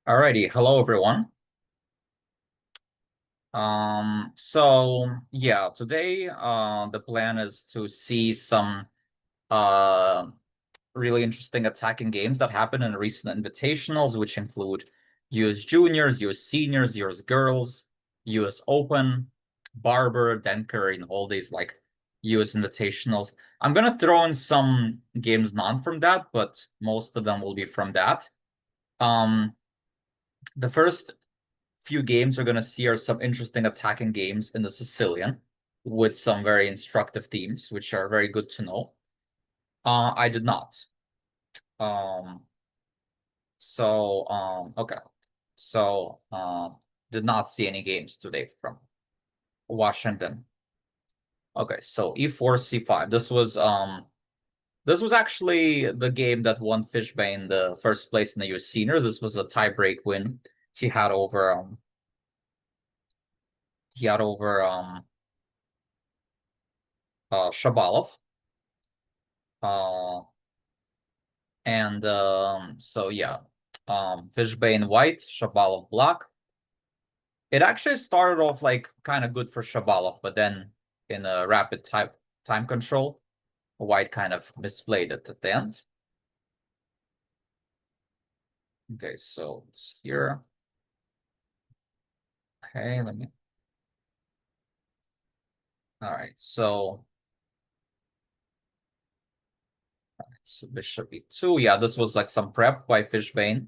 Alrighty, hello everyone. So yeah, today the plan is to see some uh really interesting attacking games that happened in recent invitationals, which include US Juniors, US Seniors, US Girls, US Open, Barber, Denker, and all these like US Invitationals. I'm gonna throw in some games not from that, but most of them will be from that. Um, the first few games we're going to see are some interesting attacking games in the Sicilian with some very instructive themes, which are very good to know. I did not. Um, okay. So, did not see any games today from Washington. Okay, so E4, C5. This was actually the game that won Fishbane the first place in the US senior. This was a tie-break win he had over Shabalov. Uh, and so yeah, Fishbane white, Shabalov black. It actually started off like kind of good for Shabalov, but then in a rapid time control, white kind of misplayed it at the end. Okay, so it's here. Okay, let me. All right, so it's bishop e2. Yeah, this was like some prep by Fishbane.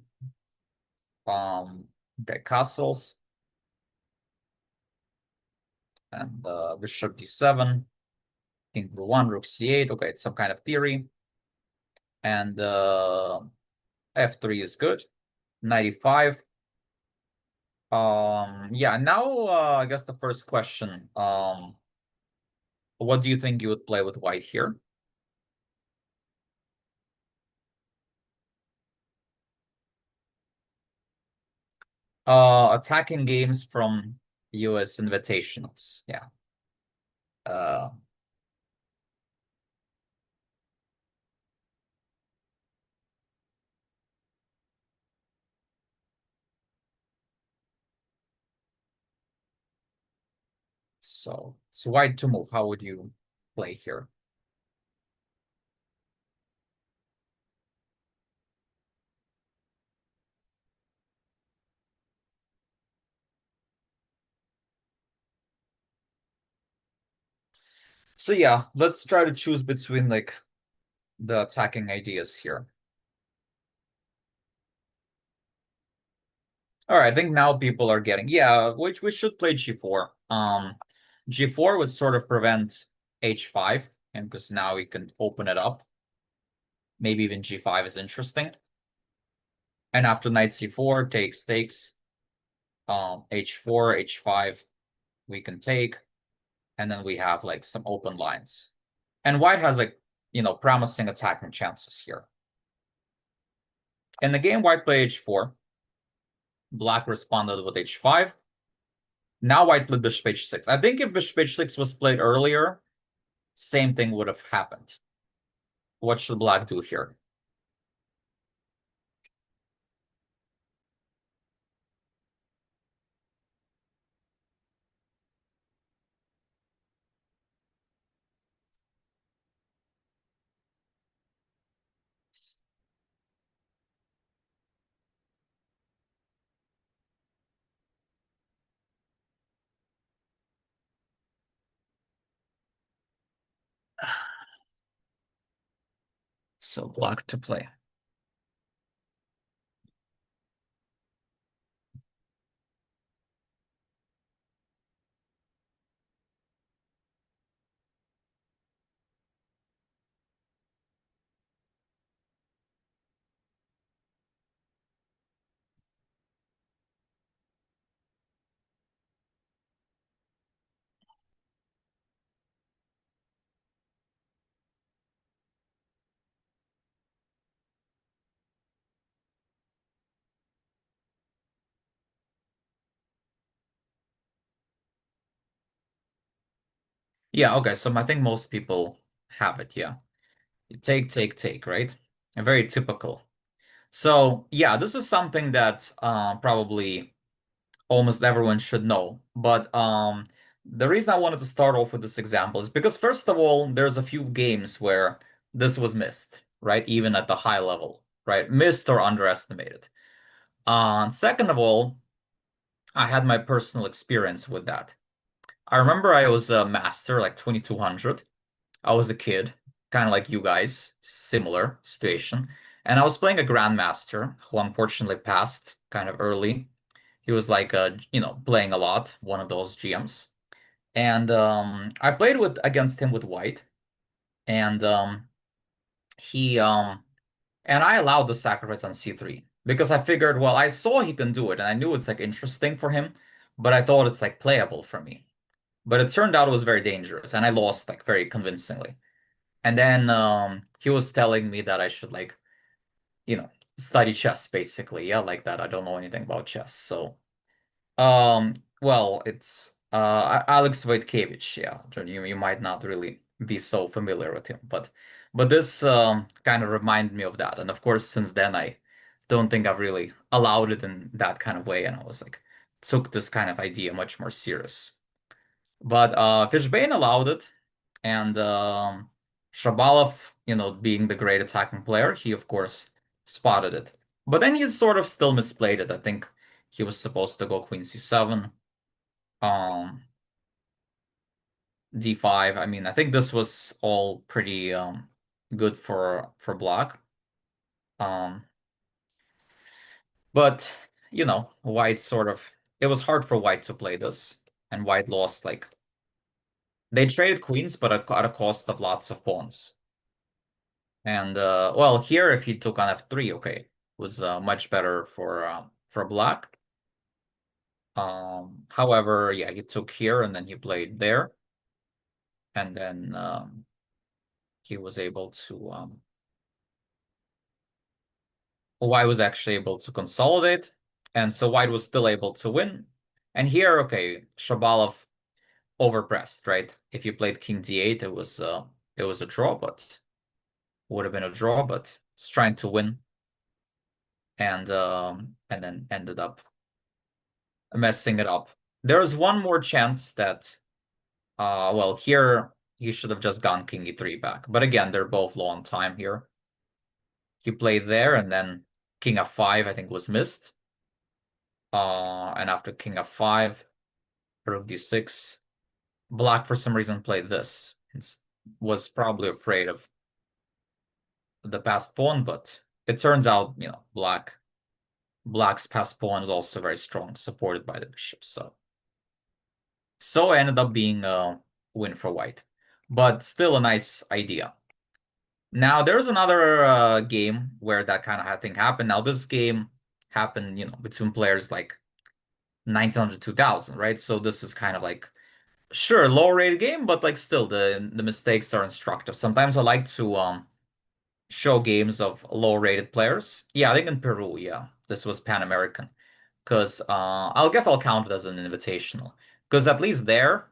Okay, castles and bishop d7, king b1, rook c8. Okay, it's some kind of theory. And f3 is good. 95. Yeah, now I guess the first question. What do you think you would play with white here? Attacking games from US Invitationals. Yeah. Uh so it's white to move. How would you play here? So yeah, let's try to choose between like the attacking ideas here. All right, I think now people are getting, yeah, which we should play g4. G4 would sort of prevent h5, and because now we can open it up. Maybe even g5 is interesting. And after knight c4 takes, h4, h5, we can take, and then we have like some open lines. And white has like, promising attacking chances here. In the game, white played h4. Black responded with h5. Now white played bishop h6. I think if bishop h6 was played earlier, same thing would have happened. What should black do here? So black to play. Yeah, okay, so I think most people have it, yeah. You take, right? And very typical. So yeah, this is something that probably almost everyone should know. But the reason I wanted to start off with this example is because first of all, there's a few games where this was missed, right? Even at the high level, right? Missed or underestimated. Second of all, I had my personal experience with that. I remember I was a master, like 2200. I was a kid, kind of like you guys, similar situation. And I was playing a grandmaster who unfortunately passed kind of early. He was like, playing a lot, one of those GMs. And I played with against him with white, and he and I allowed the sacrifice on C3 because I figured, well, I saw he can do it, and I knew it's like interesting for him, but I thought it's like playable for me. But it turned out it was very dangerous, and I lost like very convincingly. And then he was telling me that I should like, you know, study chess basically. Yeah, like that. I don't know anything about chess. So, well, it's Alex Wojtkiewicz. Yeah, you might not really be so familiar with him, but this kind of reminded me of that. And of course, since then I don't think I've really allowed it in that kind of way, and I was like took this kind of idea much more serious. But Fishbane allowed it, and Shabalov, being the great attacking player, he of course spotted it. But then he sort of still misplayed it. I think he was supposed to go Queen C7, um, D5. I mean, I think this was all pretty good for black. Um, but White sort of it was hard for White to play this, and White lost like they traded queens, but at a cost of lots of pawns. And well, here if he took on f3, okay, was much better for black. However, yeah, he took here and then he played there, and then he was able to White was actually able to consolidate, and so White was still able to win. And here, okay, Shabalov overpressed, right? If you played King D8, it was a draw, but would have been a draw, but he's trying to win, and then ended up messing it up. There's one more chance that, well, here he should have just gone King E3 back. But again, they're both low on time here. He played there, and then King F5, I think, was missed. And after King F5, Rook D6. Black, for some reason, played this. Was probably afraid of the passed pawn, but it turns out, Black's passed pawn is also very strong, supported by the bishop. So it ended up being a win for White, but still a nice idea. Now there's another game where that kind of thing happened. Now this game happened, between players like 1900 2000, right? So this is kind of like sure low rated game, but like still the mistakes are instructive. Sometimes I like to show games of low rated players. Yeah, I think in Peru, yeah, this was Pan American. Because I guess I'll count it as an invitational. Because at least there,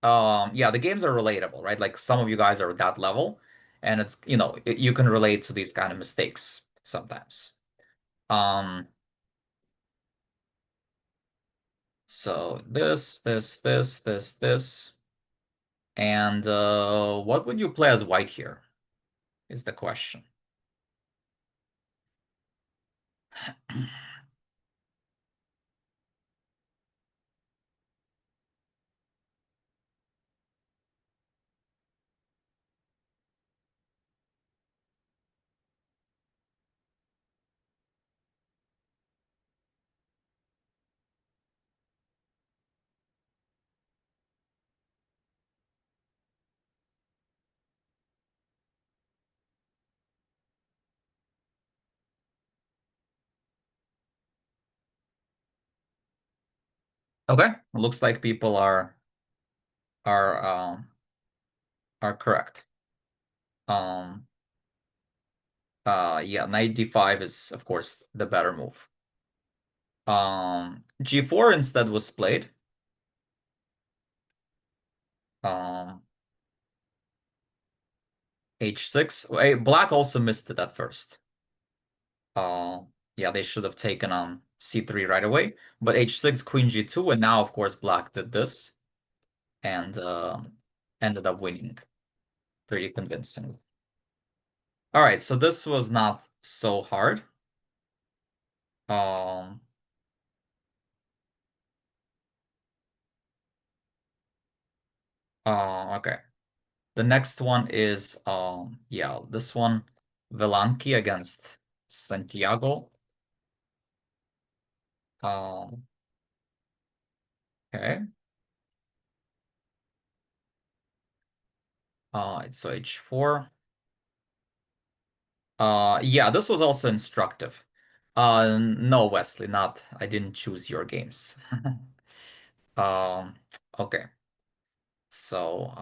yeah, the games are relatable, right? Like some of you guys are at that level, and it's, you can relate to these kind of mistakes sometimes. Um, so this, and what would you play as white here is the question. Okay, looks like people are um are correct. Um, yeah, knight d5 is of course the better move. G4 instead was played. Um, H6. Black also missed it at first. Uh, yeah, they should have taken on c3 right away. But h6, queen g2, and now, of course, black did this and ended up winning pretty convincingly. All right, so this was not so hard. Um, okay. The next one is yeah, this one, Velanki against Santiago. Um, okay. So h4. Yeah, this was also instructive. No, Wesley, not. I didn't choose your games. Um, okay. So,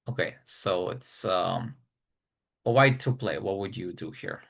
okay. So it's a white to play. What would you do here?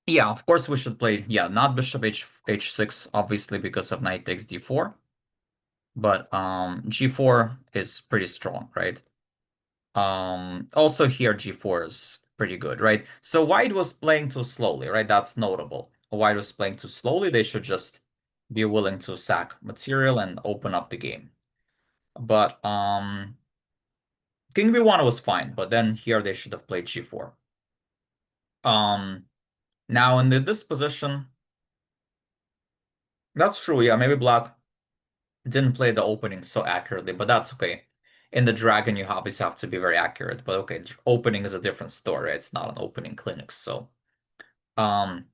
Yeah, of course we should play. Yeah, not bishop h6, obviously because of knight takes d4. But g4 is pretty strong, right? Also here g4 is pretty good, right? So white was playing too slowly, right? That's notable. White was playing too slowly. They should just be willing to sack material and open up the game. But king b1 was fine, but then here they should have played g4. Um, Now in this position, that's true. Yeah, maybe black didn't play the opening so accurately, but that's okay. In the dragon, you obviously have to be very accurate. But okay, opening is a different story. It's not an opening clinic, so um.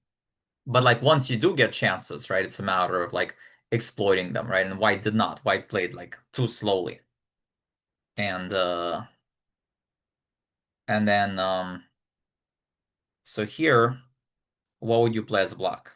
But like once you do get chances, right, it's a matter of like exploiting them, right? And White did not. White played like too slowly. And then so here, what would you play as a block?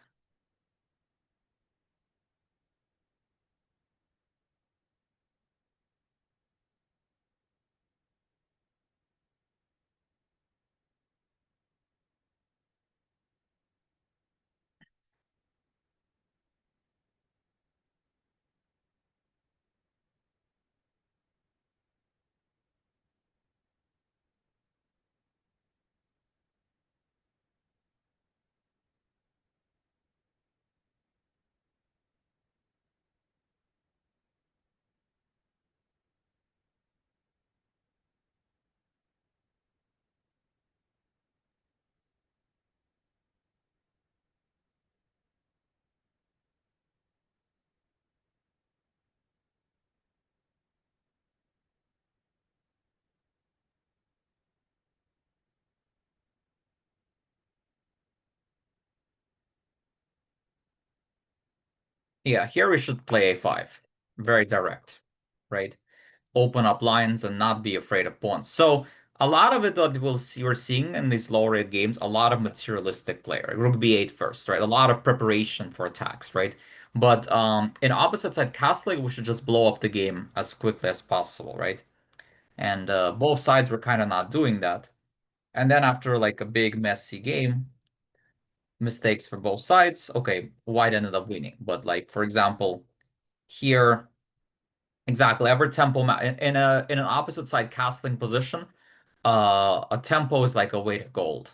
Yeah, here we should play a5. Very direct, right? Open up lines and not be afraid of pawns. So a lot of it that we're seeing in these lower rate games, a lot of materialistic play, right? Rook b8 first, right? A lot of preparation for attacks, right? But in opposite side castling, we should just blow up the game as quickly as possible, right? And both sides were kind of not doing that. And then after like a big messy game, mistakes for both sides, okay, white ended up winning. But like for example, here exactly every tempo in an opposite side castling position, a tempo is like a weight of gold,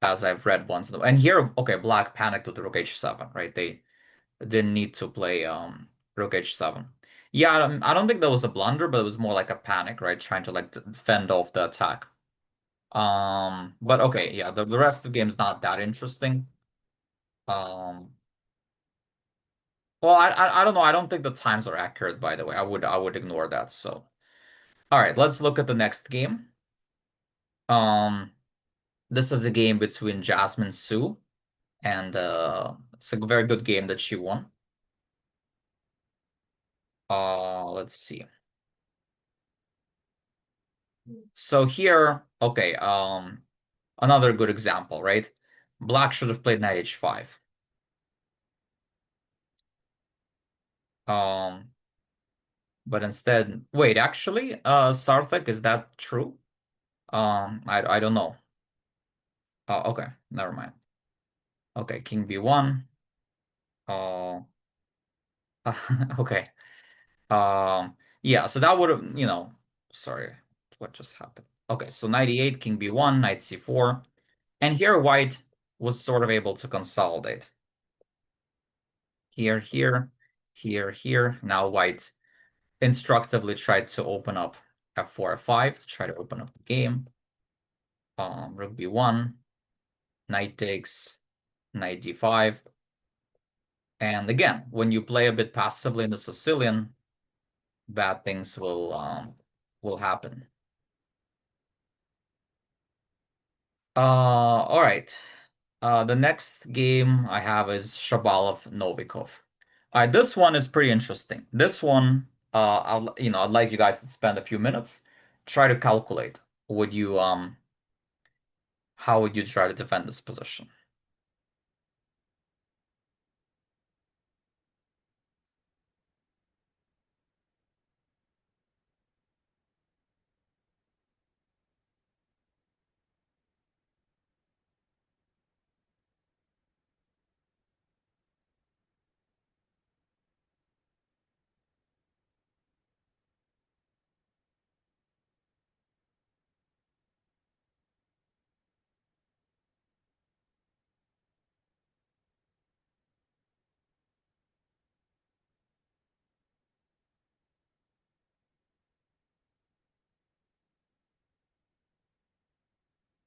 as I've read once. And here, okay, black panicked with the rook h7, right? didn't need to play Rook H7. Yeah, I don't think that was a blunder, but it was more like a panic, right? Trying to like fend off the attack. But okay, yeah, the rest of the game's not that interesting. Um, well, I don't know. I don't think the times are accurate, by the way. I would ignore that. So, all right, let's look at the next game. Um, this is a game between Jasmine Su, and it's a very good game that she won. Let's see. So here, okay, another good example, right? Black should have played knight h5. Um, but instead, wait, actually, Sarthik, is that true? I don't know. Oh, okay, never mind. Okay, king b1. Oh, okay. Yeah, so that would have, sorry, what just happened? Okay, so knight e8, king b1, knight c4. And here white was sort of able to consolidate. Here, here, here, here. Now white instructively tried to open up f4, f5, to try to open up the game. Rook b1, knight takes, knight d5. And again, when you play a bit passively in the Sicilian, bad things will happen. All right. The next game I have is Shabalov Novikov. All right, this one is pretty interesting. This one, I'd like you guys to spend a few minutes, try to calculate. Would you how would you try to defend this position?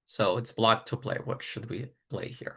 So it's black to play. What should we play here?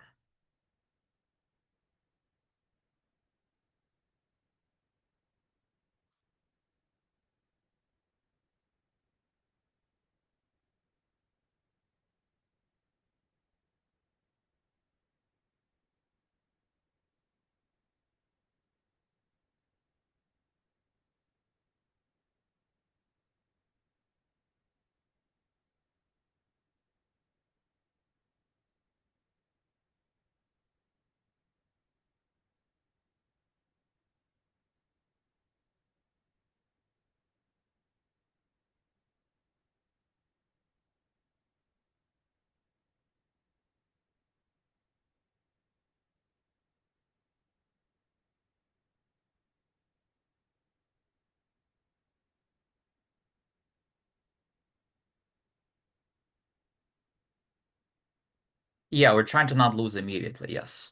Yeah, we're trying to not lose immediately, yes.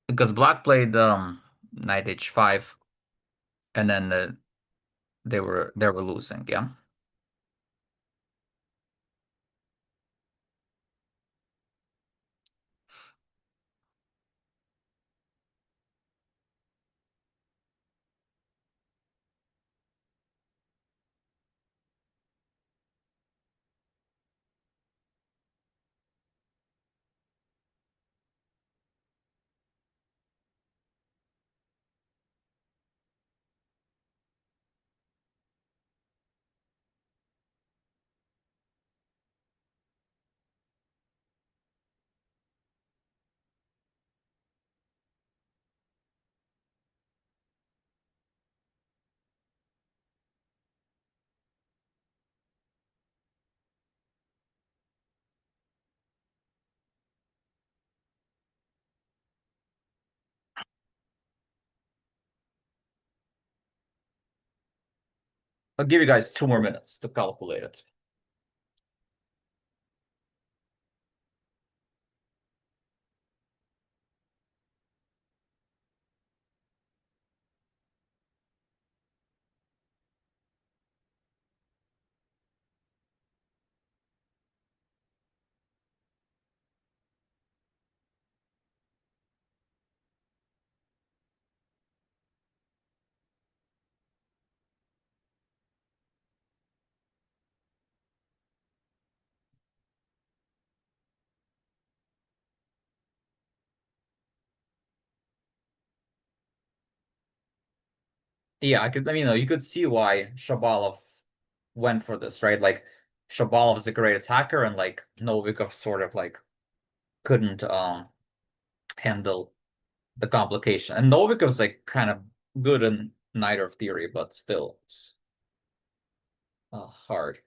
Because black played knight h5 and then they were losing, yeah. I'll give you guys 2 more minutes to calculate it. Yeah, you could see why Shabalov went for this, right? Like Shabalov is a great attacker, and like Novikov sort of like couldn't handle the complication. And Novikov's like kind of good in neither of theory, but still it's hard.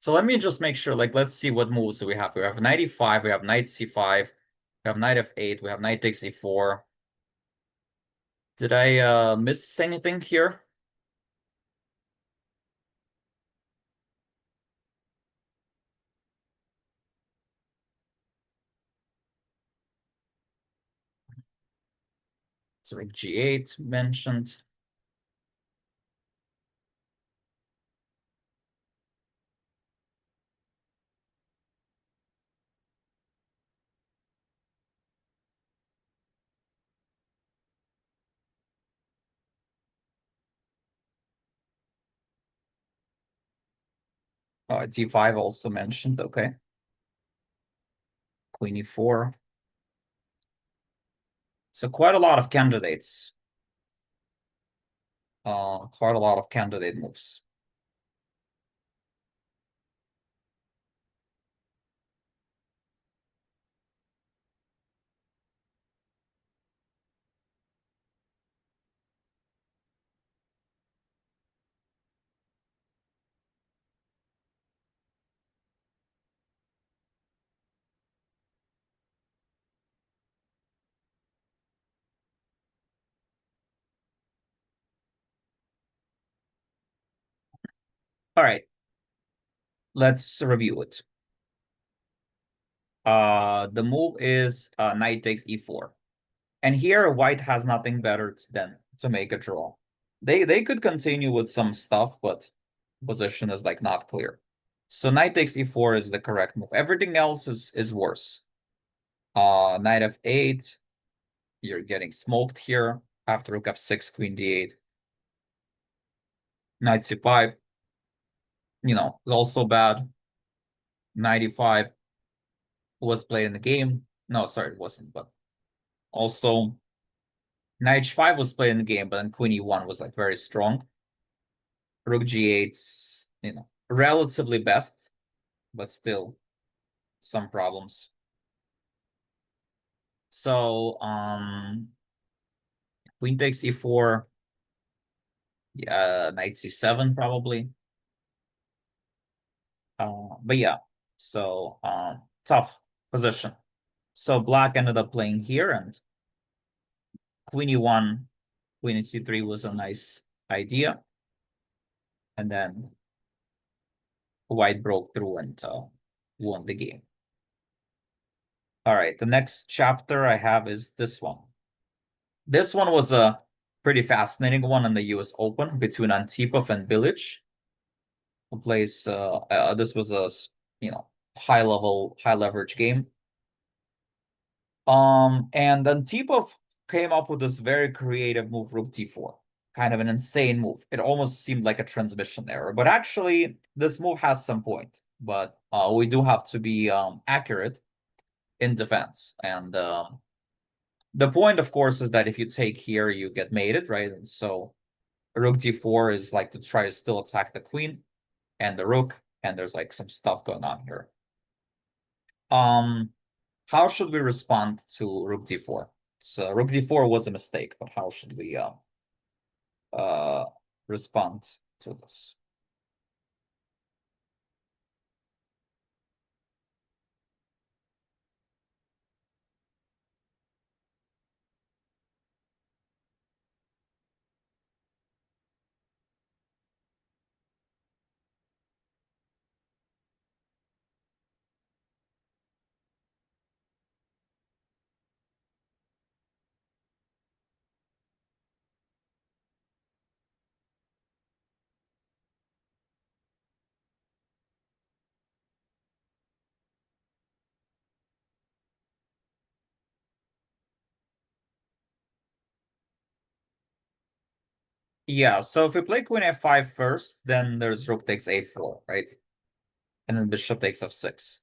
So let me just make sure, like, let's see what moves do we have. We have knight e5, we have knight c5, we have knight f8, we have knight takes e4. Did I miss anything here? So like g8 mentioned. D5 also mentioned. Okay. Queen e4. So quite a lot of candidates. Quite a lot of candidate moves. All right, let's review it. The move is knight takes e4. And here white has nothing better than to make a draw. They could continue with some stuff, but position is like not clear. So knight takes e4 is the correct move. Everything else is worse. Knight f8, you're getting smoked here. After rook f6, queen d8. Knight c5, is also bad. Knight e5 was played in the game. No, sorry, it wasn't, but also knight h5 was played in the game, but then queen e1 was like very strong. Rook g8's, relatively best, but still some problems. So, queen takes e4, yeah, knight c7 probably. But yeah, so tough position. So black ended up playing here, and queen e1, queen c3 was a nice idea. And then white broke through and won the game. All right, the next chapter I have is this one. This one was a pretty fascinating one in the US Open between Antipov and Bilic, who plays this was a high level, high leverage game. And Antipov came up with this very creative move, Rook d4. Kind of an insane move. It almost seemed like a transmission error, but actually this move has some point. but we do have to be accurate in defense. And the point, of course, is that if you take here, you get mated, right? And so rook d4 is like to try to still attack the queen and the rook, and there's like some stuff going on here. Um, how should we respond to rook d4? So rook d4 was a mistake, but how should we uh respond to this? Yeah, so if we play queen f5 first, then there's rook takes a4, right? And then bishop takes f6.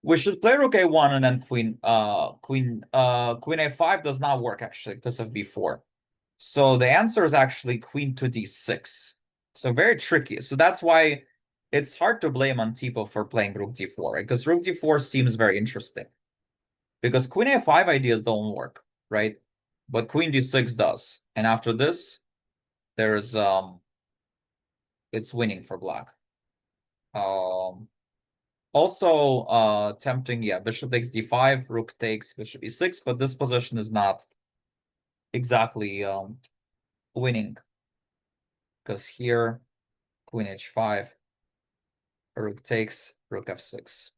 We should play rook a1 and then queen a5 does not work actually because of b4. So the answer is actually queen to d6. So very tricky. So that's why it's hard to blame Antipo for playing rook d4, right? Because rook d4 seems very interesting. Because queen a5 ideas don't work, right? But queen d6 does. And after this, there's it's winning for black. Um Also tempting, yeah, bishop takes d5, rook takes bishop e6, but this position is not exactly winning because here queen h5, rook takes, rook f6,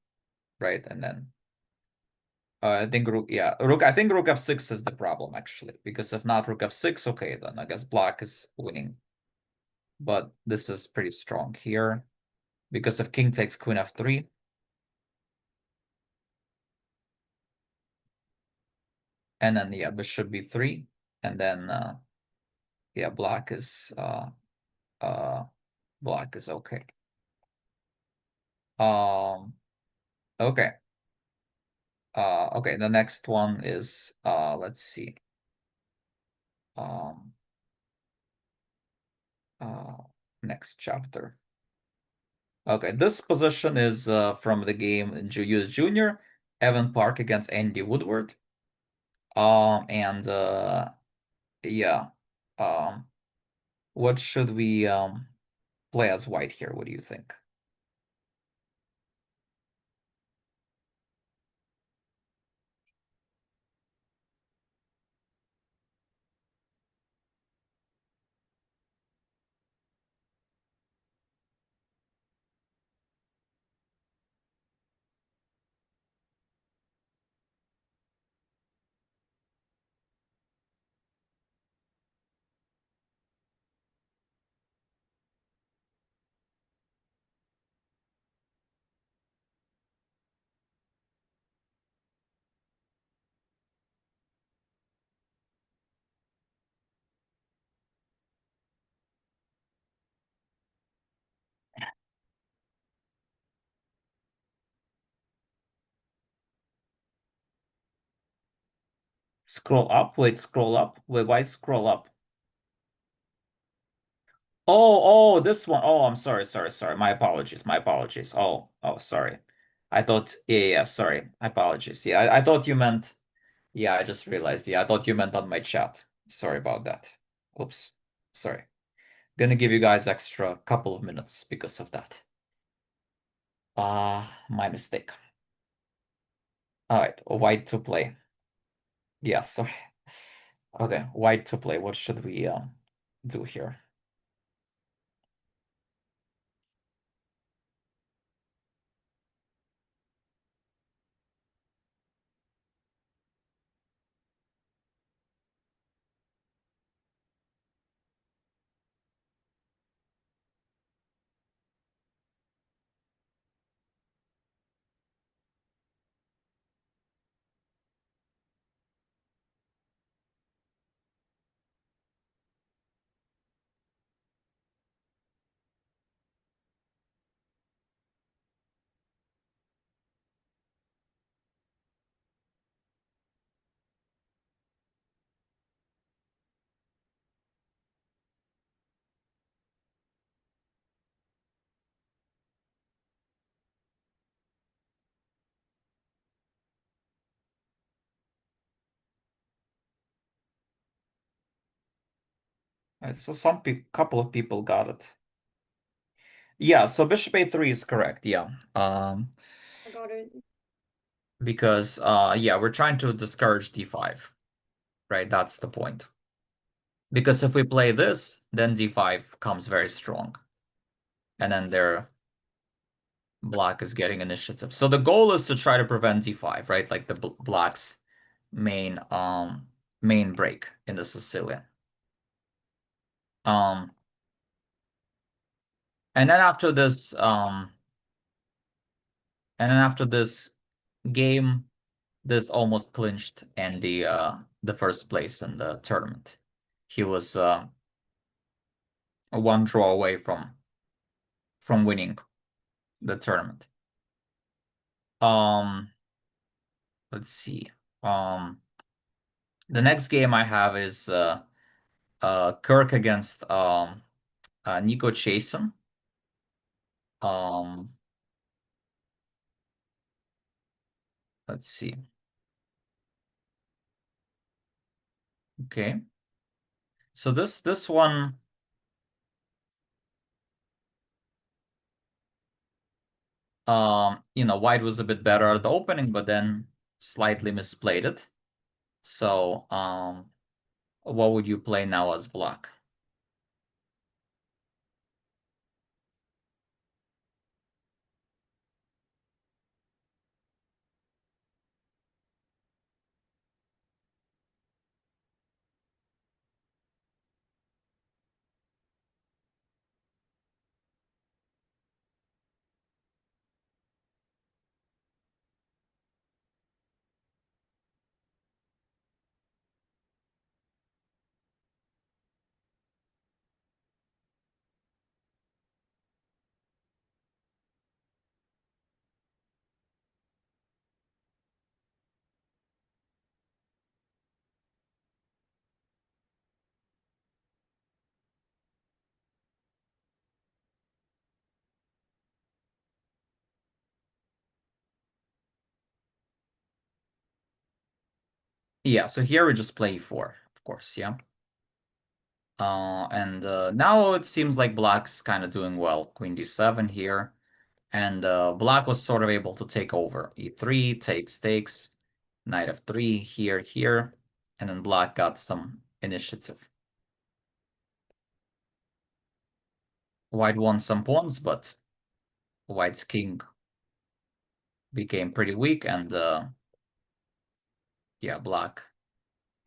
right? And then I think rook, yeah, rook. I think rook f6 is the problem actually, because if not rook f6, okay, then I guess black is winning. But this is pretty strong here because if king takes queen f3, and then yeah, bishop b3, and then yeah, uh black is okay. Um, okay. Okay, the next one is let's see. Um uh Next chapter. Okay, this position is from the game in US Junior, Evan Park against Andy Woodward. And yeah. Um, what should we play as white here? What do you think? Scroll up? Wait, scroll up? Wait, why scroll up? Oh, this one. Oh, I'm sorry. My apologies. My apologies. Oh, sorry. I thought, yeah, sorry. My apologies. Yeah, I thought you meant, yeah, I just realized. Yeah, I thought you meant on my chat. Sorry about that. Oops. Sorry. Gonna give you guys extra couple of minutes because of that. My mistake. All right, white to play. Yeah, sorry. Okay, white to play. What should we do here? So some pe couple of people got it. Yeah, so bishop a3 is correct. Yeah. I got it. Because yeah, we're trying to discourage d5, right? That's the point. Because if we play this, then d5 comes very strong. And then their black is getting initiative. So the goal is to try to prevent d5, right? Like the black's main main break in the Sicilian. Um and then after this game, this almost clinched Andy the first place in the tournament. He was one draw away from winning the tournament. Um, let's see. Um, the next game I have is Kirk against Nico Chasen. Um, let's see. Okay. So this one, White was a bit better at the opening, but then slightly misplayed it. So, what would you play now as black? Yeah, so here we just play e4, of course, yeah. And now it seems like black's kind of doing well. Queen d7 here. And black was sort of able to take over. E3 takes, knight f3 here, and then black got some initiative. White won some pawns, but white's king became pretty weak, and yeah, black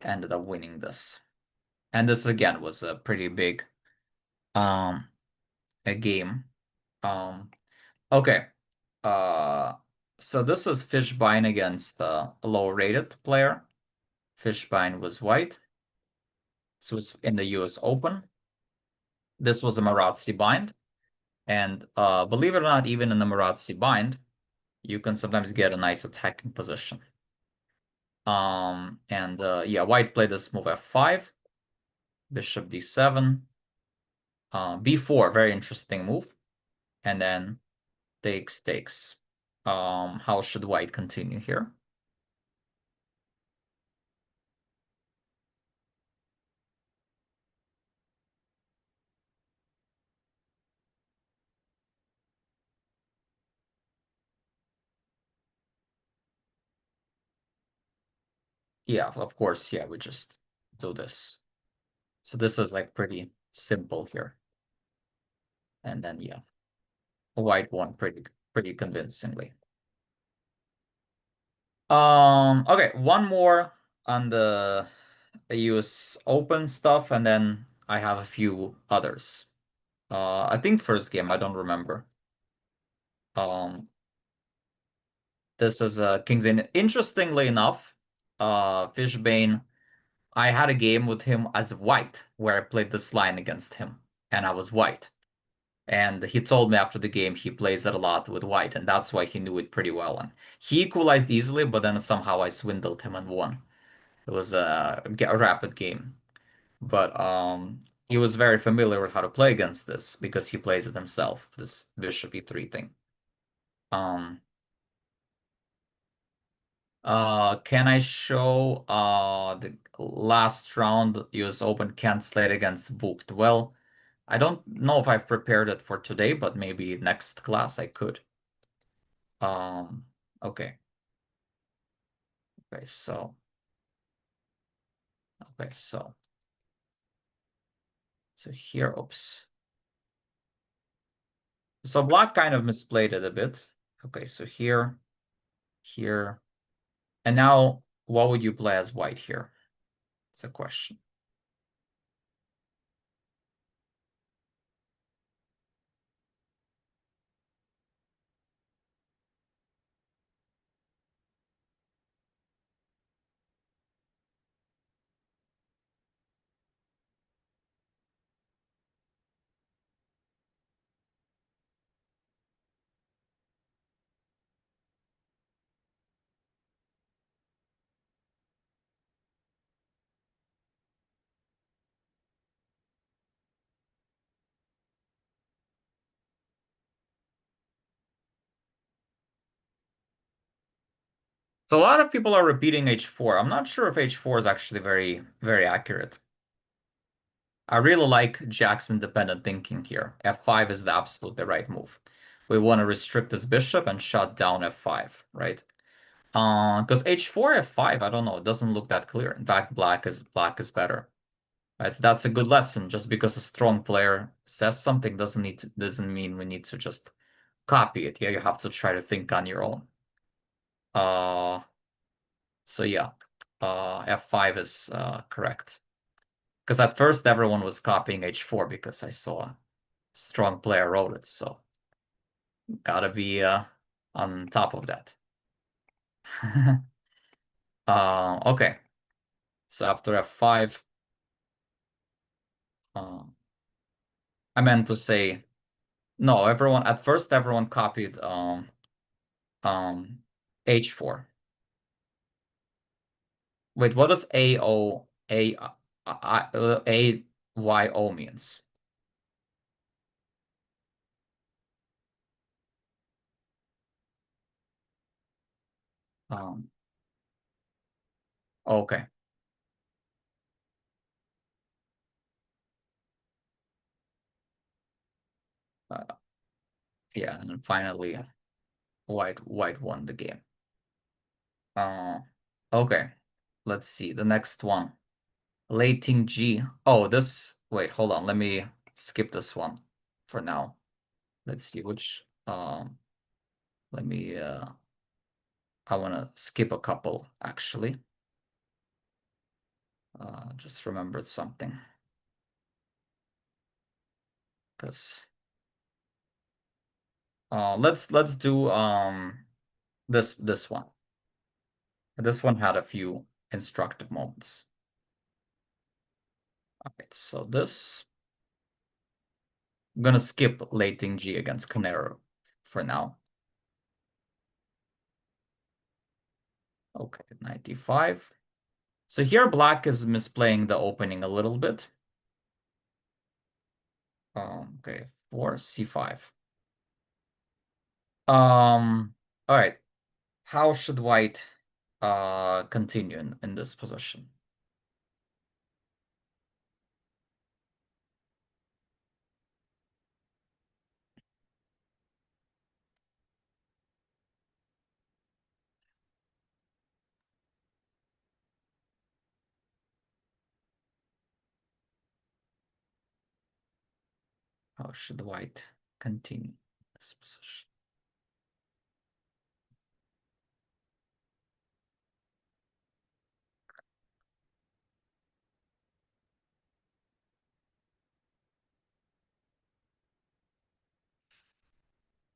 ended up winning this. And this again was a pretty big um a game. Um okay. Uh so this is Fishbein against a low-rated player. Fishbein was white. This was in the US Open. This was a Marazzi bind. And believe it or not, even in the Marazzi bind, you can sometimes get a nice attacking position. And yeah, white played this move f5, bishop d7, b4, very interesting move, and then takes. How should white continue here? Yeah, of course, yeah, we just do this. So this is like pretty simple here. And then yeah, white won pretty convincingly. Okay, one more on the US Open stuff, and then I have a few others. I think first game, I don't remember. Um, this is King's Indian. Interestingly enough, Fishbane, I had a game with him as white, where I played this line against him, and I was white. And he told me after the game he plays it a lot with white, and that's why he knew it pretty well. And he equalized easily, but then somehow I swindled him and won. It was a rapid game. But he was very familiar with how to play against this because he plays it himself, this bishop e3 thing. Um Can I show the last round US Open Kent Slate against Booked? Well, I don't know if I've prepared it for today, but maybe next class I could. Um, okay. Okay, so here, oops. So black kind of misplayed it a bit. Okay, so here, and now what would you play as white here? It's a question. So a lot of people are repeating h4. I'm not sure if h4 is actually very, very accurate. I really like Jack's independent thinking here. f5 is the absolutely right move. We want to restrict his bishop and shut down f5, right? Because h4, f5, I don't know, it doesn't look that clear. In fact, black is better. Right? So that's a good lesson. Just because a strong player says something doesn't mean we need to just copy it. Yeah, you have to try to think on your own. Uh, so yeah, f5 is correct. Because at first everyone was copying h4 because I saw a strong player wrote it, so gotta be on top of that. Okay. So after f5, uh, I meant to say no, everyone copied h4. Wait, what does A Y O means? Um, okay. Uh, yeah, and then finally white won the game. Uh, okay. Let's see the next one. Lating G. Oh, wait, hold on. Let me skip this one for now. Let's see which let me I want to skip a couple actually. Just remembered something. Because let's do this one. This one had a few instructive moments. Alright, so I'm gonna skip Lating G against Canero for now. Okay, 95. So here black is misplaying the opening a little bit. Okay, 4, c5. All right. How should white continue in this position? How should white continue this position?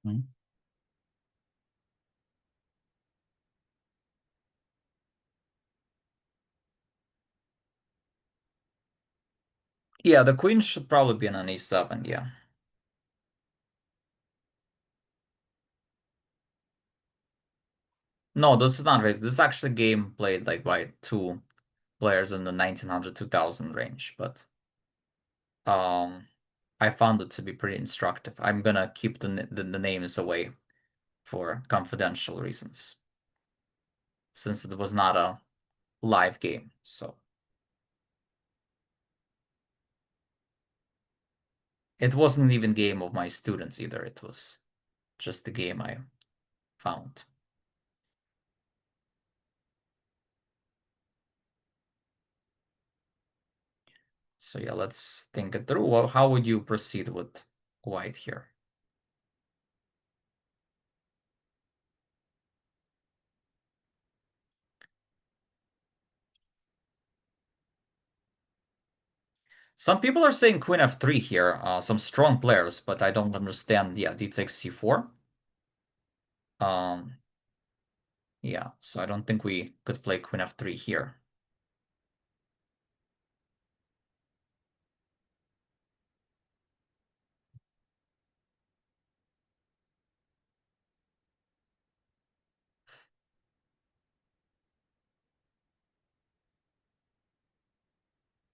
Hmm? Yeah, the queen should probably be on an e7, yeah. No, this is not raised. This is actually game played like by two players in the 1900-2000 range, but I found it to be pretty instructive. I'm gonna keep the names away for confidential reasons. since it was not a live game. So it wasn't even game of my students either. It was just the game I found. So yeah, let's think it through. Well, how would you proceed with white here? Some people are saying queen f3 here, some strong players, but I don't understand. Yeah, d takes c4. Um, yeah, so I don't think we could play queen f3 here.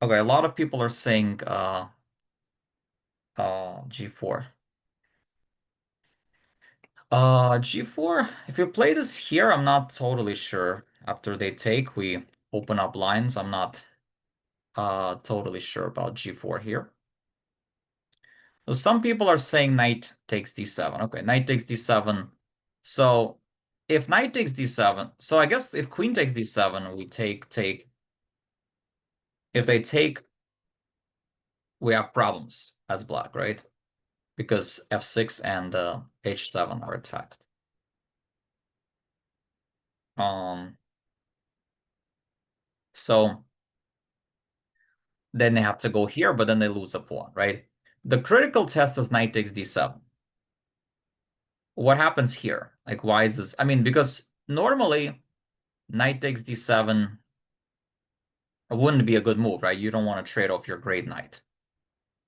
Okay, a lot of people are saying g4. G4, if you play this here, I'm not totally sure. After they take, we open up lines. I'm not totally sure about g4 here. So some people are saying knight takes d7. Okay, knight takes d7. So if knight takes d7, so I guess if queen takes d7, we take. If they take, we have problems as black, right? Because f6 and h7 are attacked. So then they have to go here, but then they lose a pawn, right? The critical test is knight takes d7. What happens here? Like, why is this? I mean, because normally knight takes d7 wouldn't be a good move, right? You don't want to trade off your great knight.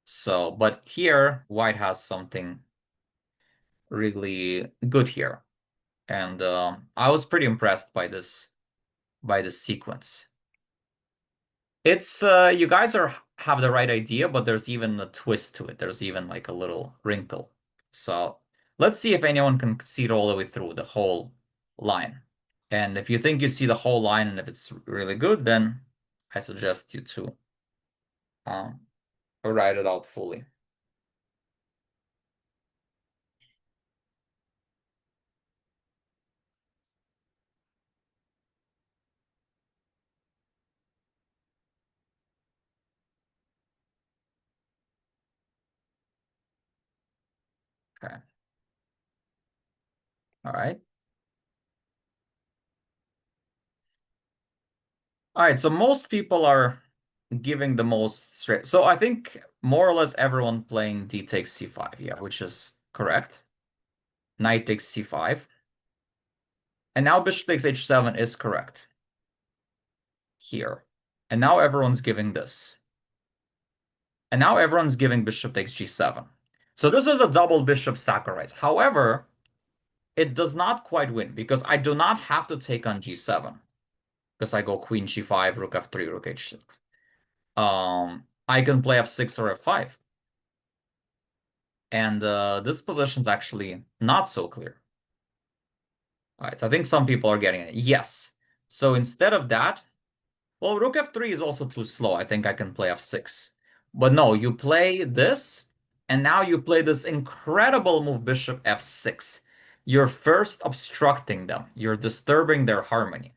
So, but here, white has something really good here. And I was pretty impressed by this sequence. It's you guys have the right idea, but there's even a twist to it. There's even like a little wrinkle. So let's see if anyone can see it all the way through the whole line. And if you think you see the whole line and if it's really good, then I suggest you to um, write it out fully. Okay. All right. All right. So most people are giving the most straight. So I think more or less everyone playing d takes c5, yeah, which is correct. Knight takes c5. And now bishop takes h7 is correct here. And now everyone's giving this. And now everyone's giving bishop takes g7. So this is a double bishop sacrifice. However, it does not quite win because I do not have to take on g7 because I go queen g5, rook f3, rook h6. I can play f6 or f5. And this position's actually not so clear. All right, so I think some people are getting it. Yes. So instead of that, well, rook f3 is also too slow. I think I can play f6. But no, you play this, and now you play this incredible move, bishop f6. You're first obstructing them. You're disturbing their harmony.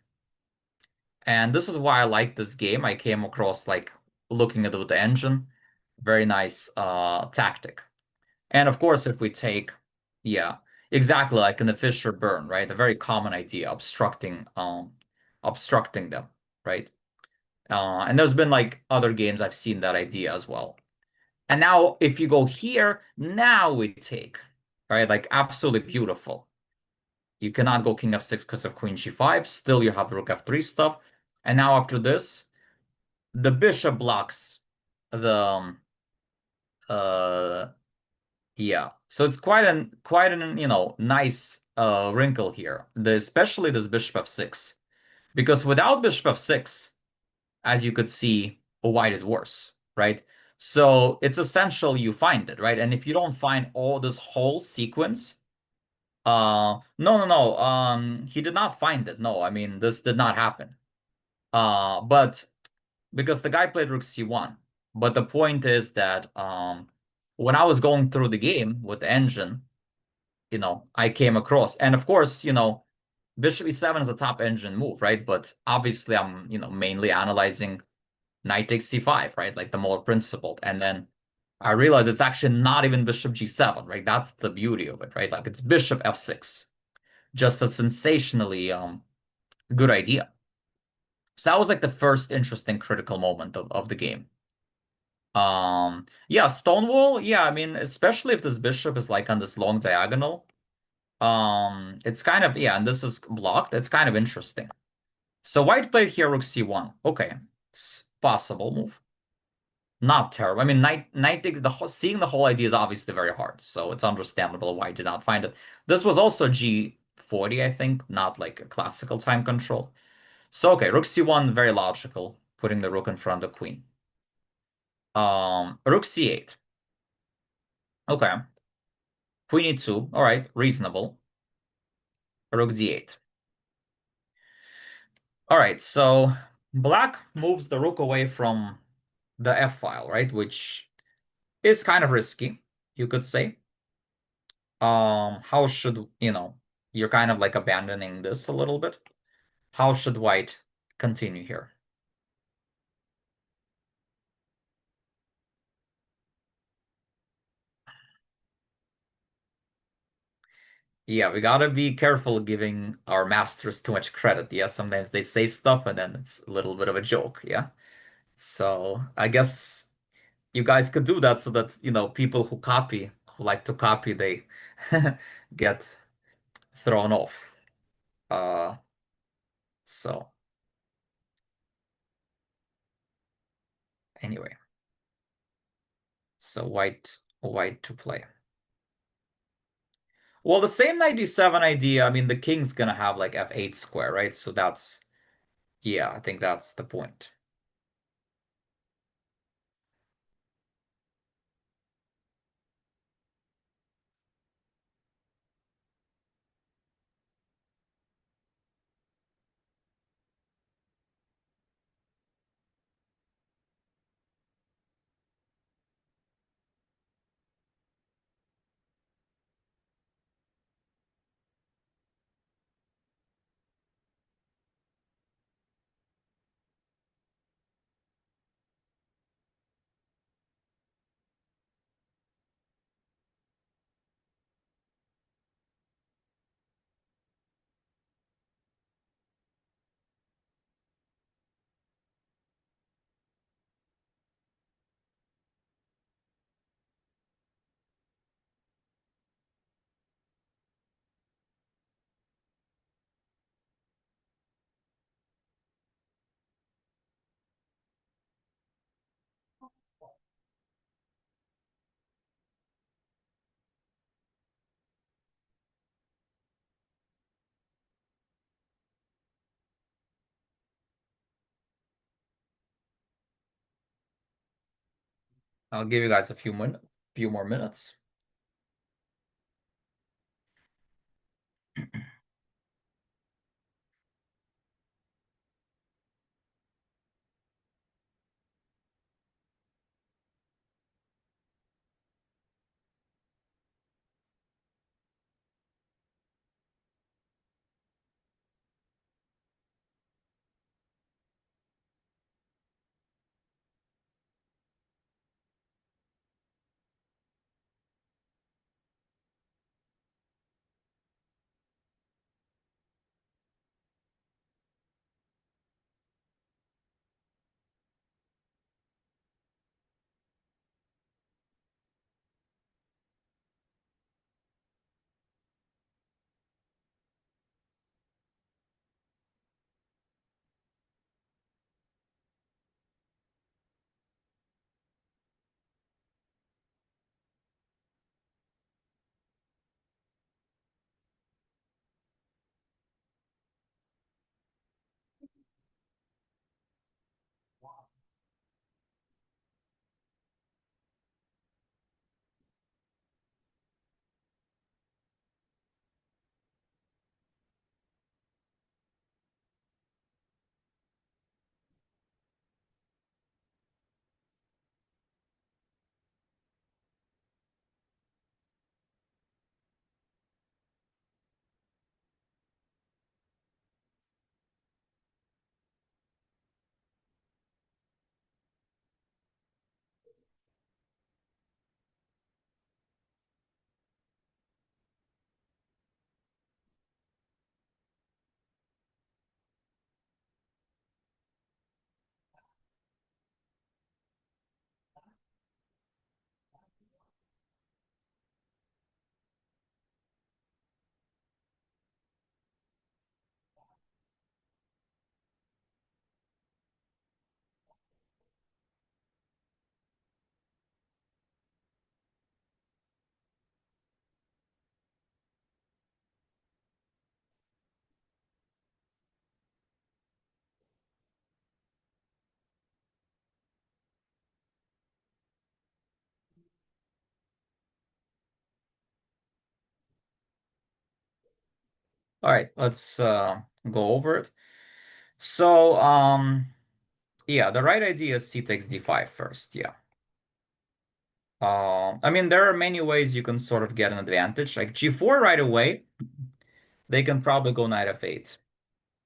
And this is why I like this game. I came across, like, looking at it with the engine. Very nice tactic. And of course, if we take, yeah, exactly like in the Fisher burn, right? A very common idea, obstructing them, right? And there's been like other games I've seen that idea as well. And now if you go here, now we take, right? Like absolutely beautiful. You cannot go king f6 because of queen g5. Still, you have rook f3 stuff. And now after this, the bishop blocks the uh yeah. So it's quite an nice wrinkle here. Especially this bishop f6. Because without bishop f6, as you could see, white is worse, right? So it's essential you find it, right? And if you don't find all this whole sequence, No, no, no. He did not find it. No, I mean this did not happen. But because the guy played Rook C1. But the point is that when I was going through the game with the engine, I came across, and of course, Bishop E7 is a top engine move, right? But obviously, I'm mainly analyzing Knight takes C5, right? Like the more principled, and then I realized it's actually not even Bishop G7, right? That's the beauty of it, right? Like it's Bishop F6, just a sensationally good idea. So that was like the first interesting critical moment of the game. Yeah, Stonewall, yeah, I mean, especially if this bishop is like on this long diagonal, it's kind of, yeah, and this is blocked, it's kind of interesting. So white played here rook c1. Okay, it's possible move. Not terrible. I mean, seeing the whole idea is obviously very hard, so it's understandable why I did not find it. This was also G40, I think, not like a classical time control. So okay, rook c1, very logical, putting the rook in front of the queen. Rook c8. Okay. Queen e2. All right, reasonable. Rook d8. All right, so black moves the rook away from the f file, right? Which is kind of risky, you could say. How should, you're kind of like abandoning this a little bit. How should white continue here? Yeah, we gotta be careful giving our masters too much credit. Yeah, sometimes they say stuff and then it's a little bit of a joke. Yeah. So I guess you guys could do that so that, people who like to copy, they get thrown off. Uh, so anyway, so white to play. Well, the same 97 idea, I mean, the king's gonna have like f8 square, right? So yeah, I think that's the point. I'll give you guys a few more minutes. All right, let's go over it. So, yeah, the right idea is c takes d5 first. Yeah. I mean, there are many ways you can sort of get an advantage. Like g4 right away, they can probably go knight f8.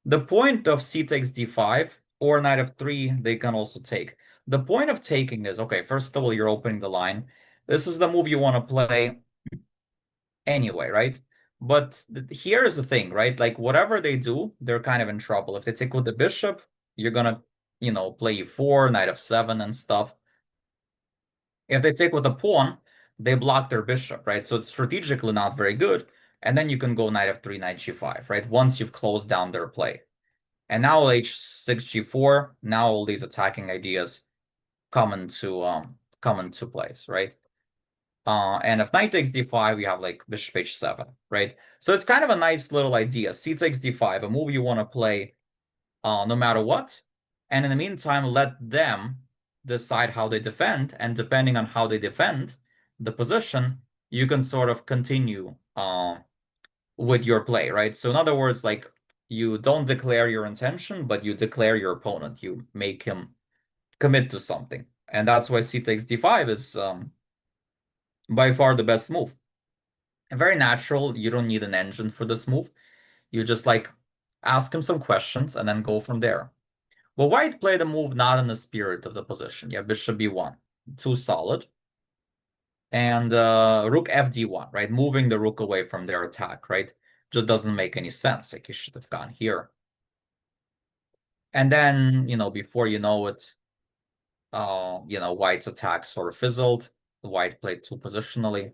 The point of c takes d5 or knight f3, they can also take. The point of taking is, okay, first of all, you're opening the line. This is the move you want to play anyway, right? But here is the thing, right? Like whatever they do, they're kind of in trouble. If they take with the bishop, you're gonna, play e4, knight f7 and stuff. If they take with the pawn, they block their bishop, right? So it's strategically not very good. And then you can go knight f3, knight g5, right? Once you've closed down their play. And now h6, g4, now all these attacking ideas come into place, right? And if knight takes d5, we have like bishop h7, right? So it's kind of a nice little idea. C takes d5, a move you want to play no matter what. And in the meantime, let them decide how they defend. And depending on how they defend the position, you can sort of continue with your play, right? So in other words, like you don't declare your intention, but you declare your opponent. You make him commit to something. And that's why c takes d5 is by far the best move. And very natural. You don't need an engine for this move. You just like ask him some questions and then go from there. Well, white played a move not in the spirit of the position. Yeah, bishop b1. Too solid. And rook fd1, right? Moving the rook away from their attack, right? Just doesn't make any sense. Like, you should have gone here. And then, before you know it, white's attack sort of fizzled. White played too positionally.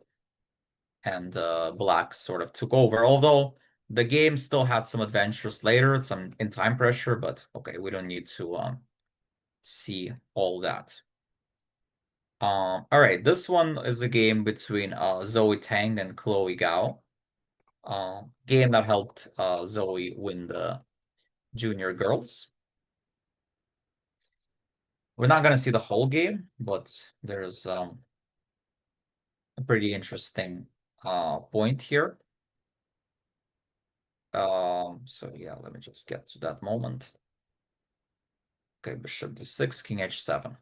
And black sort of took over. Although the game still had some adventures later, some in time pressure, but okay, we don't need to see all that. All right, this one is a game between Zoe Tang and Chloe Gao. Game that helped Zoe win the junior girls. We're not gonna see the whole game, but there's a pretty interesting point here. So yeah, let me just get to that moment. Okay, bishop d6, king h7.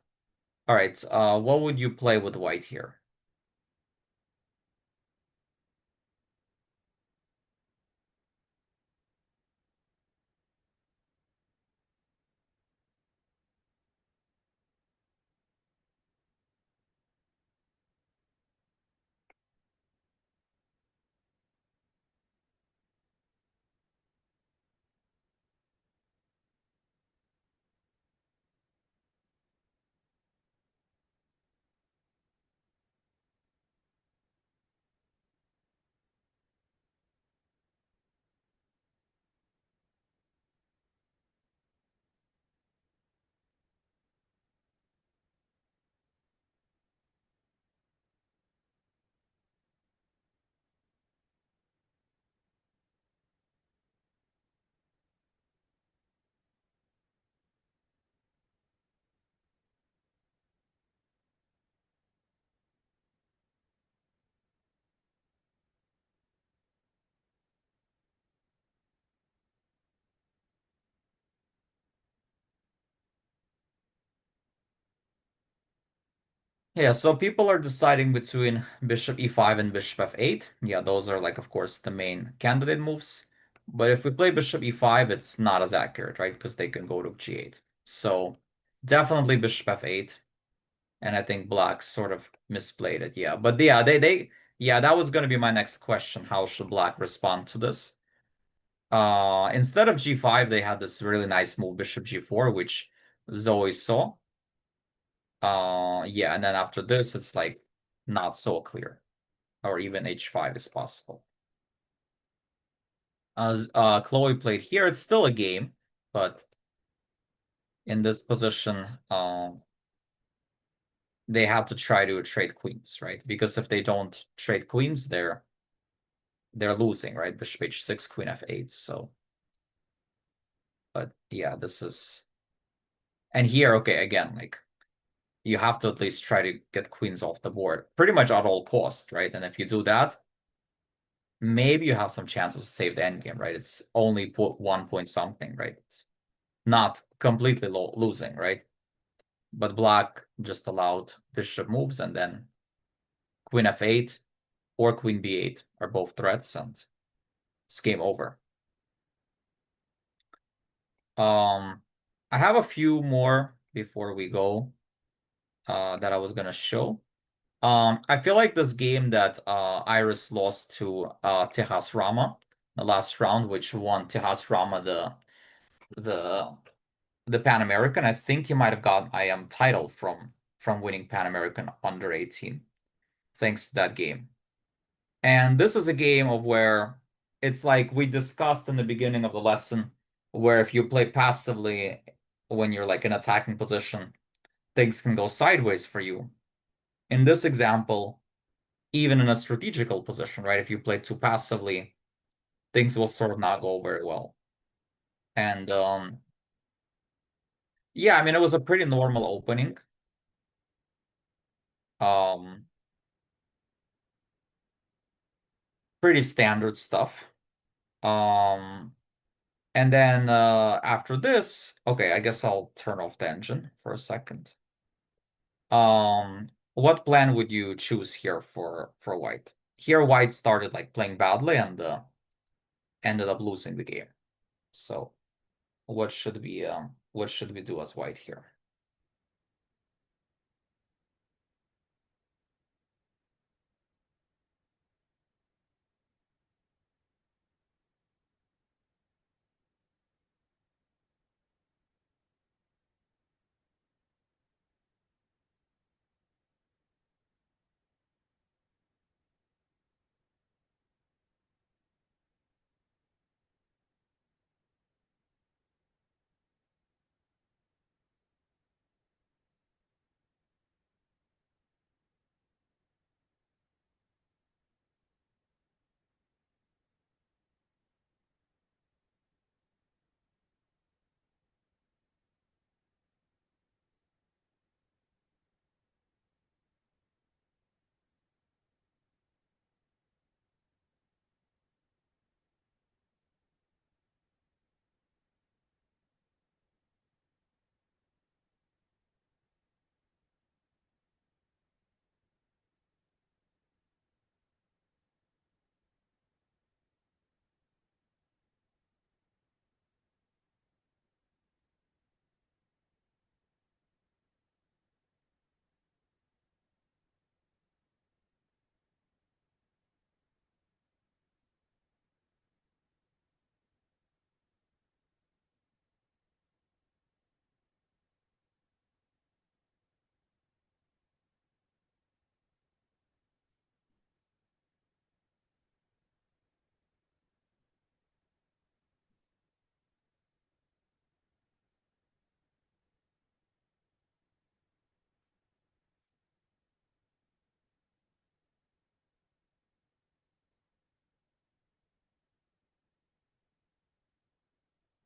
All right, what would you play with white here? Yeah, so people are deciding between bishop e5 and bishop f8. Yeah, those are like, of course, the main candidate moves. But if we play bishop e5, it's not as accurate, right? Because they can go to g8. So definitely bishop f8. And I think black sort of misplayed it. Yeah, but yeah, yeah, that was going to be my next question. How should black respond to this? Instead of g5, they had this really nice move, bishop g4, which Zoe saw. Yeah, and then after this, it's like not so clear, or even h5 is possible. Chloe played here. It's still a game, but in this position, they have to try to trade queens, right? Because if they don't trade queens, they're losing, right? Bishop h6, queen f8. So, but yeah, this is, and here, okay, again, like you have to at least try to get queens off the board, pretty much at all costs, right? And if you do that, maybe you have some chances to save the endgame, right? It's only put 1 point something, right? It's not completely losing, right? But black just allowed bishop moves, and then queen f8 or queen b8 are both threats, and it's game over. I have a few more before we go that I was gonna show. I feel like this game that Iris lost to Tejas Rama the last round, which won Tejas Rama the the Pan American. I think he might have got IM title from winning Pan American under 18, thanks to that game. And this is a game of where it's like we discussed in the beginning of the lesson, where if you play passively when you're like in attacking position, things can go sideways for you. In this example, even in a strategical position, right? If you play too passively, things will sort of not go very well. And yeah, I mean, it was a pretty normal opening. Um, Pretty standard stuff. Um, and then after this, okay, I guess I'll turn off the engine for a second. What plan would you choose here for white? Here, white started like playing badly and ended up losing the game. So, what should we do as white here?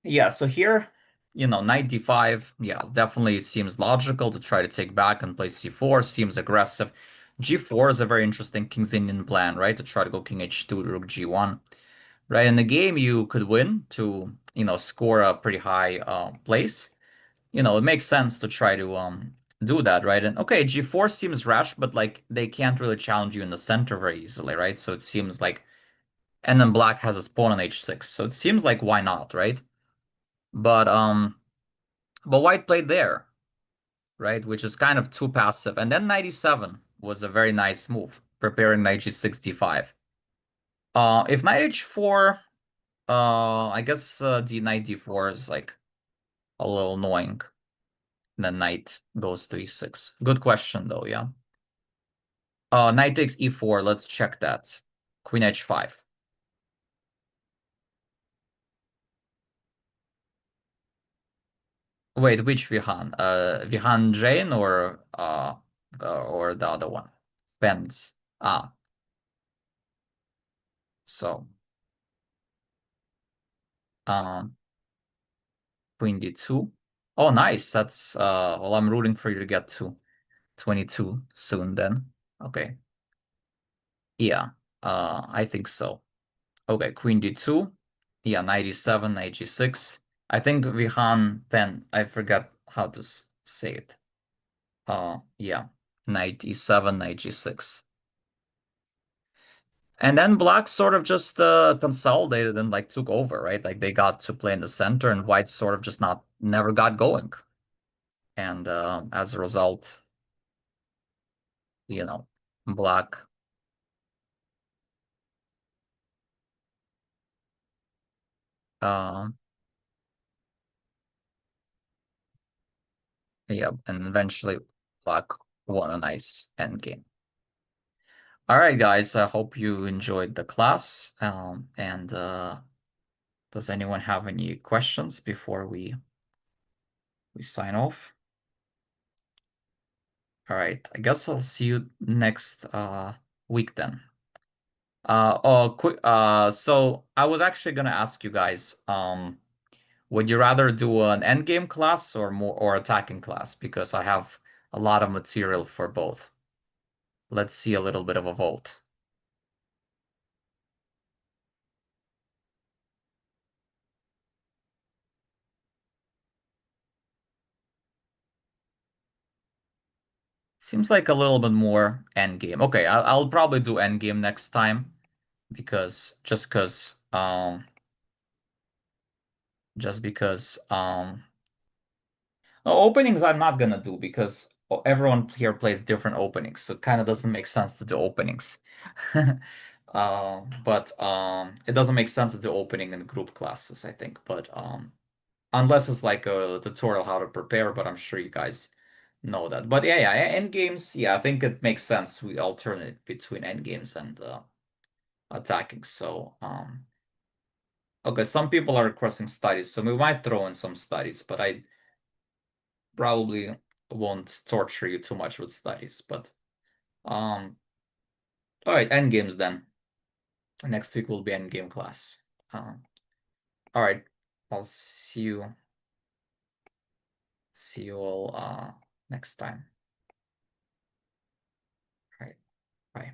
Yeah, so here, knight d5, yeah, definitely seems logical to try to take back and play c4, seems aggressive. G4 is a very interesting King's Indian plan, right? To try to go king h2, rook g1. Right, in the game you could win to, score a pretty high place. It makes sense to try to do that, right? And okay, g4 seems rash, but like they can't really challenge you in the center very easily, right? So it seems like, and then black has a pawn on h6, so it seems like why not, right? But white played there, right? Which is kind of too passive. And then 97 was a very nice move, preparing knight g6 d5. If knight h4, I guess d knight d4 is like a little annoying. Then knight goes to e6. Good question though, yeah. Knight takes e4. Let's check that. Queen h5. Wait, which Vihan? Vihan Jane or the other one? Benz. Ah, so um Queen d2. Oh, nice. That's well, I'm rooting for you to get to 22 soon then. Okay. Yeah. I think so. Okay, queen d2. Yeah, knight e7, knight g6. I think Vihan then I forgot how to say it. Yeah, knight e7, knight g6. And then black sort of just consolidated and like took over, right? Like they got to play in the center, and white sort of just not never got going. And as a result, you know, black uh yeah, and eventually black won a nice endgame. All right, guys, I hope you enjoyed the class. And does anyone have any questions before we sign off? All right, I guess I'll see you next week then. Oh, quick. So I was actually gonna ask you guys, would you rather do an endgame class or attacking class? Because I have a lot of material for both. Let's see a little bit of a vote. Seems like a little bit more endgame. Okay, I'll probably do endgame next time because just because openings I'm not gonna do because everyone here plays different openings, so it kind of doesn't make sense to do openings. But it doesn't make sense to do opening in group classes, I think. But unless it's like a tutorial how to prepare, but I'm sure you guys know that. But yeah, end games, yeah, I think it makes sense. We alternate between end games and attacking. So okay, some people are requesting studies, so we might throw in some studies, but I probably won't torture you too much with studies. But um, all right, end games then. Next week will be end game class. All right, I'll see you all next time. All right, bye.